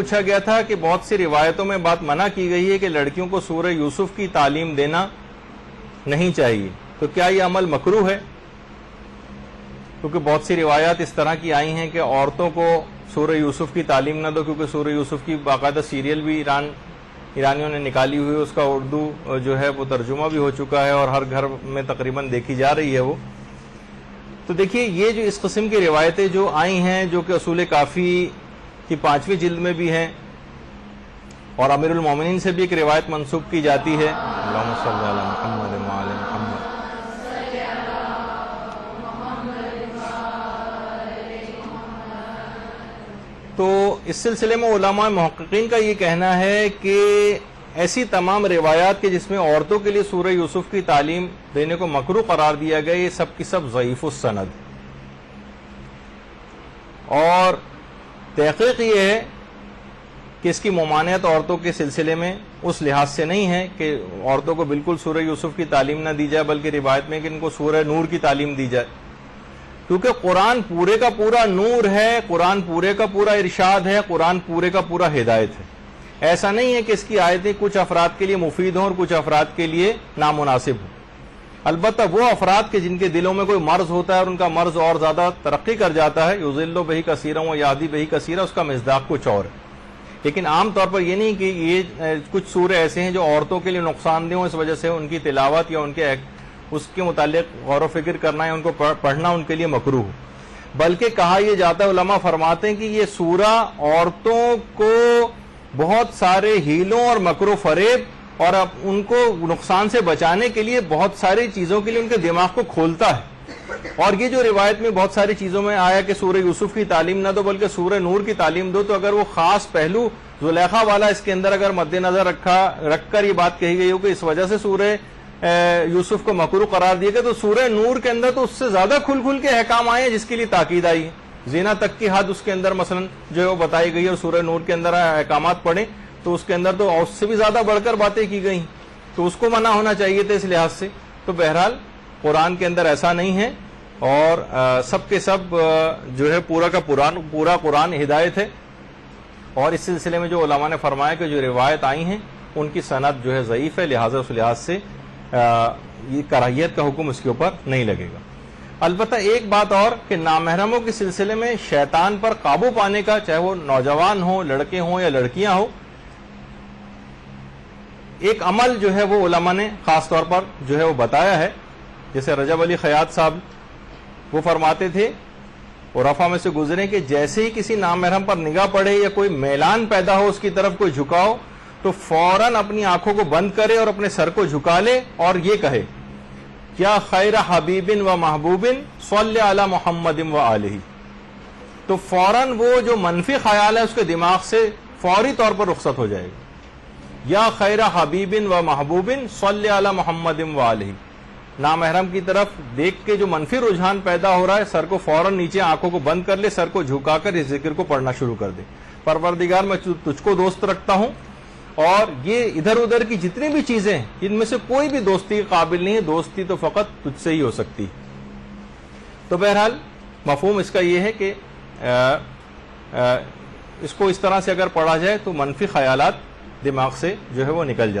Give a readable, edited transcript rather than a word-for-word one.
پوچھا گیا تھا کہ بہت سی روایتوں میں بات منع کی گئی ہے کہ لڑکیوں کو سورہ یوسف کی تعلیم دینا نہیں چاہیے، تو کیا یہ عمل مکروہ ہے؟ کیونکہ بہت سی روایات اس طرح کی آئی ہیں کہ عورتوں کو سورہ یوسف کی تعلیم نہ دو، کیونکہ سورہ یوسف کی باقاعدہ سیریل بھی ایرانیوں نے نکالی ہوئی ہے، اس کا اردو جو ہے وہ ترجمہ بھی ہو چکا ہے اور ہر گھر میں تقریباً دیکھی جا رہی ہے وہ. تو دیکھیے یہ جو اس قسم کی روایتیں جو آئی ہیں، جو کہ اصول کافی کی 5ویں جلد میں بھی ہیں، اور امیر المومنین سے بھی ایک روایت منسوب کی جاتی ہے، اللہم صلی علی محمد وعلی محمد. تو اس سلسلے میں علماء محققین کا یہ کہنا ہے کہ ایسی تمام روایات کے جس میں عورتوں کے لیے سورہ یوسف کی تعلیم دینے کو مکروہ قرار دیا گیا، یہ سب کی سب ضعیف السند. اور تحقیق یہ ہے کہ اس کی ممانعت عورتوں کے سلسلے میں اس لحاظ سے نہیں ہے کہ عورتوں کو بالکل سورہ یوسف کی تعلیم نہ دی جائے، بلکہ روایت میں کہ ان کو سورہ نور کی تعلیم دی جائے، کیونکہ قرآن پورے کا پورا نور ہے، قرآن پورے کا پورا ارشاد ہے، قرآن پورے کا پورا ہدایت ہے. ایسا نہیں ہے کہ اس کی آیتیں کچھ افراد کے لیے مفید ہوں اور کچھ افراد کے لیے نامناسب ہوں. البتہ وہ افراد کے جن کے دلوں میں کوئی مرض ہوتا ہے اور ان کا مرض اور زیادہ ترقی کر جاتا ہے، یضل بہ کثیرا و یہدی بہ کثیرا، اس کا مصداق کچھ اور ہے. لیکن عام طور پر یہ نہیں کہ یہ کچھ سورے ایسے ہیں جو عورتوں کے لیے نقصان دہ ہوں، اس وجہ سے ان کی تلاوت یا ان کے اس کے متعلق غور و فکر کرنا یا ان کو پڑھنا ان کے لیے مکروہ ہو. بلکہ کہا یہ جاتا ہے، علماء فرماتے ہیں کہ یہ سورہ عورتوں کو بہت سارے ہیلوں اور مکر و فریب اور ان کو نقصان سے بچانے کے لیے بہت ساری چیزوں کے لیے ان کے دماغ کو کھولتا ہے. اور یہ جو روایت میں بہت ساری چیزوں میں آیا کہ سورہ یوسف کی تعلیم نہ دو بلکہ سورہ نور کی تعلیم دو، تو اگر وہ خاص پہلو زلیخا والا اس کے اندر اگر مد نظر رکھ کر یہ بات کہی گئی ہو کہ اس وجہ سے سورہ یوسف کو مکروہ قرار دیا گیا، تو سورہ نور کے اندر تو اس سے زیادہ کھل کے احکام آئے ہیں جس کے لیے تاکید آئی ہے. زنا تک کی حد اس کے اندر مثلا جو ہے وہ بتائی گئی ہے، اور سورہ نور کے اندر احکامات پڑھیں تو اس کے اندر تو اس سے بھی زیادہ بڑھ کر باتیں کی گئی، تو اس کو منع ہونا چاہیے تھا اس لحاظ سے. تو بہرحال قرآن کے اندر ایسا نہیں ہے، اور سب کے سب جو ہے پورا قرآن ہدایت ہے. اور اس سلسلے میں جو علماء نے فرمایا کہ جو روایت آئی ہیں ان کی سند جو ہے ضعیف ہے، لہٰذا اس لحاظ سے یہ کراہیت کا حکم اس کے اوپر نہیں لگے گا. البتہ ایک بات اور کہ نامحرموں کے سلسلے میں شیطان پر قابو پانے کا، چاہے وہ نوجوان ہوں، لڑکے ہوں یا لڑکیاں ہوں، ایک عمل جو ہے وہ علماء نے خاص طور پر جو ہے وہ بتایا ہے. جیسے رجب علی خیاط صاحب وہ فرماتے تھے اور رفع میں سے گزرے کہ جیسے ہی کسی نامحرم پر نگاہ پڑے یا کوئی میلان پیدا ہو، اس کی طرف کوئی جھکاؤ، تو فوراً اپنی آنکھوں کو بند کرے اور اپنے سر کو جھکا لے اور یہ کہے کیا خیر حبیب و محبوب صلی علی محمد و آلہ. تو فوراً وہ جو منفی خیال ہے اس کے دماغ سے فوری طور پر رخصت ہو جائے گا. یا خیر حبیب و محبوب صلی علی محمد و آلہ. نامحرم کی طرف دیکھ کے جو منفی رجحان پیدا ہو رہا ہے، سر کو فوراً نیچے آنکھوں کو بند کر لے، سر کو جھکا کر اس ذکر کو پڑھنا شروع کر دے. پروردگار میں تجھ کو دوست رکھتا ہوں، اور یہ ادھر ادھر کی جتنی بھی چیزیں ہیں ان میں سے کوئی بھی دوستی کے قابل نہیں ہے، دوستی تو فقط تجھ سے ہی ہو سکتی. تو بہرحال مفہوم اس کا یہ ہے کہ اس کو اس طرح سے اگر پڑھا جائے تو منفی خیالات دماغ سے جو ہے وہ نکل جاتے ہیں.